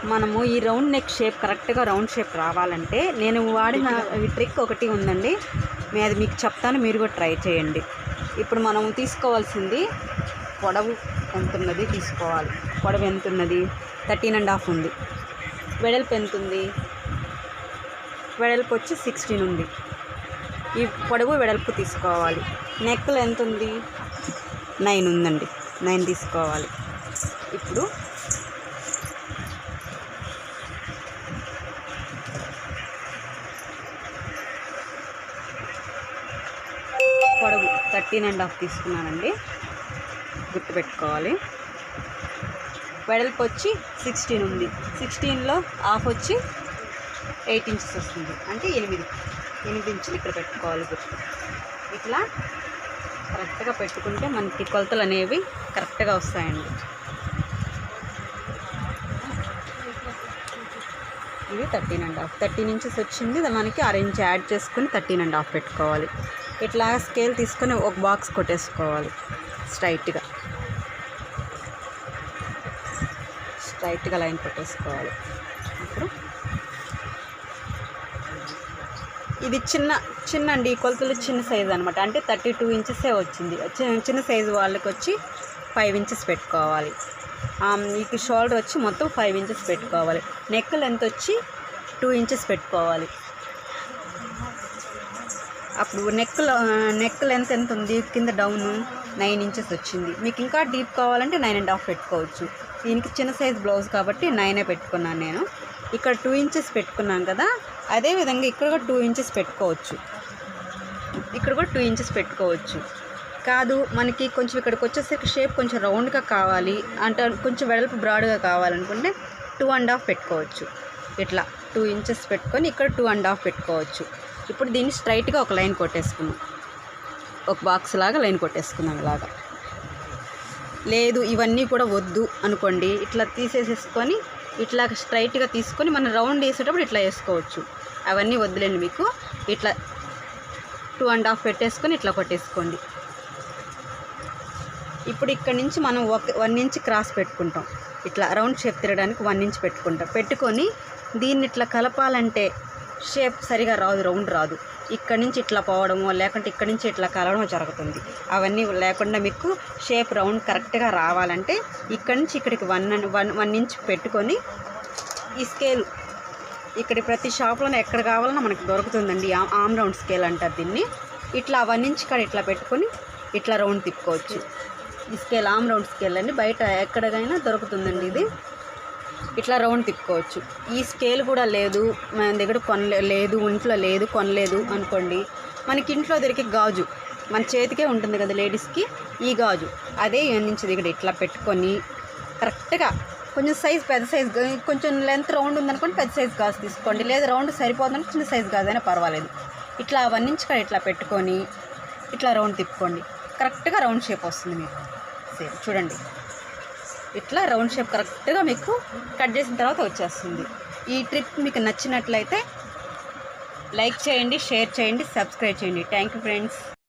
మనము ఈ round neck shape కరెక్ట్గా రౌండ్ షేప్ రావాలంటే నేను వాడిన ట్రిక్ ఒకటి ఉందండి, అది మీకు చెప్తాను, మీరు కూడా ట్రై చేయండి. ఇప్పుడు మనం తీసుకోవాల్సింది పొడవు ఎంత ఉన్నది తీసుకోవాలి. పొడవు ఎంత ఉన్నది? 13.5 ఉంది. వెడల్పు ఎంత ఉంది? వెడల్పు వచ్చి 16 ఉంది. ఈ పొడవు వెడల్పు తీసుకోవాలి. నెక్లో ఎంత ఉంది? 9 ఉందండి. 9 తీసుకోవాలి. ఇప్పుడు పొడవు 13.5 తీసుకున్నానండి, గుర్తుపెట్టుకోవాలి. వెడల్పు వచ్చి 16 ఉంది. 16లో హాఫ్ వచ్చి 8 ఇంచెస్ వస్తుంది, అంటే 8 ఇంచులు ఇక్కడ పెట్టుకోవాలి. గుర్తు ఇట్లా కరెక్ట్గా పెట్టుకుంటే మనకి కొలతలు అనేవి కరెక్ట్గా వస్తాయండి. ఇది 13.5, 13 ఇంచెస్ వచ్చింది. మనకి 6 ఇంచ్ యాడ్ చేసుకుని 13.5 పెట్టుకోవాలి. ఇట్లా స్కేల్ తీసుకొని ఒక బాక్స్ కొట్టేసుకోవాలి స్ట్రైట్గా లైన్ కొట్టేసుకోవాలి. ఇప్పుడు ఇది చిన్న అండి, కొలతలు చిన్న సైజు అనమాట. అంటే 32 ఇంచెసే వచ్చింది. చిన్న సైజు వాళ్ళకి వచ్చి 5 ఇంచెస్ పెట్టుకోవాలి. ఈ షోల్డర్ వచ్చి మొత్తం 5 ఇంచెస్ పెట్టుకోవాలి. నెక్ లెంత్ వచ్చి 2 ఇంచెస్ పెట్టుకోవాలి. అప్పుడు నెక్ లెంత్ ఎంత ఉంది? కింద డౌన్ 9 ఇంచెస్ వచ్చింది. మీకు ఇంకా డీప్ కావాలంటే 9.5 పెట్టుకోవచ్చు. దీనికి చిన్న సైజ్ బ్లౌజ్ కాబట్టి 9 పెట్టుకున్నాను నేను. ఇక్కడ 2 ఇంచెస్ పెట్టుకున్నాను కదా, అదేవిధంగా ఇక్కడ కూడా 2 ఇంచెస్ పెట్టుకోవచ్చు. ఇక్కడ కూడా 2 ఇంచెస్ పెట్టుకోవచ్చు. కాదు మనకి కొంచెం ఇక్కడికి వచ్చేసరికి షేప్ కొంచెం రౌండ్గా కావాలి అంటే, కొంచెం వెడల్పు బ్రాడ్గా కావాలనుకుంటే 2.5 పెట్టుకోవచ్చు. ఇట్లా 2 ఇంచెస్ పెట్టుకొని ఇక్కడ 2.5 పెట్టుకోవచ్చు. ఇప్పుడు దీన్ని స్ట్రైట్గా ఒక లైన్ కొట్టేసుకున్నాం, ఒక బాక్స్ లాగా లైన్ కొట్టేసుకున్నాం. ఇలాగా లేదు ఇవన్నీ కూడా వద్దు అనుకోండి, ఇట్లా తీసేసేసుకొని ఇట్లా స్ట్రైట్గా తీసుకొని మనం రౌండ్ వేసేటప్పుడు ఇట్లా వేసుకోవచ్చు. అవన్నీ వద్దులేండి మీకు. ఇట్లా 2.5 పెట్టేసుకొని ఇట్లా కొట్టేసుకోండి. ఇప్పుడు ఇక్కడ నుంచి మనం 1 ఇంచ్ క్రాస్ పెట్టుకుంటాం. ఇట్లా రౌండ్ షేప్ తిరగడానికి 1 ఇంచ్ పెట్టుకొని దీన్ని ఇట్లా కలపాలంటే షేప్ సరిగా రాదు, రౌండ్ రాదు. ఇక్కడ నుంచి ఇట్లా పోవడమో లేకుంటే ఇక్కడ నుంచి ఇట్లా కలవడమో జరుగుతుంది. అవన్నీ లేకుండా మీకు షేప్ రౌండ్ కరెక్ట్గా రావాలంటే ఇక్కడ నుంచి ఇక్కడికి 1 ఇంచ్ పెట్టుకొని ఈ స్కేల్ ఇక్కడ ప్రతి షాప్లోనే ఎక్కడ కావాలన్నా మనకు దొరుకుతుందండి. ఆమ్ రౌండ్ స్కేల్ అంటారు దీన్ని. ఇట్లా 1 ఇంచ్ కాడ ఇట్లా పెట్టుకొని ఇట్లా రౌండ్ తిప్పుకోవచ్చు. ఈ స్కేల్ ఆమ్ రౌండ్ స్కేల్ అండి, బయట ఎక్కడికైనా దొరుకుతుందండి ఇది. ఇట్లా రౌండ్ తిప్పుకోవచ్చు. ఈ స్కేల్ కూడా లేదు మన దగ్గర, కొనలేదు ఇంట్లో లేదు, కొనలేదు అనుకోండి, మనకి ఇంట్లో దొరికే గాజు మన చేతికే ఉంటుంది కదా లేడీస్కి, ఈ గాజు అదే నుంచి దగ్గర ఇట్లా పెట్టుకొని కరెక్ట్గా కొంచెం సైజ్ పెద్ద సైజ్, కొంచెం లెంత్ రౌండ్ ఉందనుకోండి పెద్ద సైజ్ గాజు తీసుకోండి, లేదా రౌండ్ సరిపోతుందంటే చిన్న సైజ్ గాజు అయినా పర్వాలేదు. ఇట్లా 1 ఇంచ్ కాడ ఇట్లా పెట్టుకొని ఇట్లా రౌండ్ తిప్పుకోండి, కరెక్ట్గా రౌండ్ షేప్ వస్తుంది మీకు. సేమ్ చూడండి, ఇట్లా రౌండ్ షేప్ కరెక్ట్గా మీకు కట్ చేసిన తర్వాత వచ్చేస్తుంది. ఈ ట్రిప్ మీకు నచ్చినట్లయితే లైక్ చేయండి, షేర్ చేయండి, సబ్స్క్రైబ్ చేయండి. Thank you friends.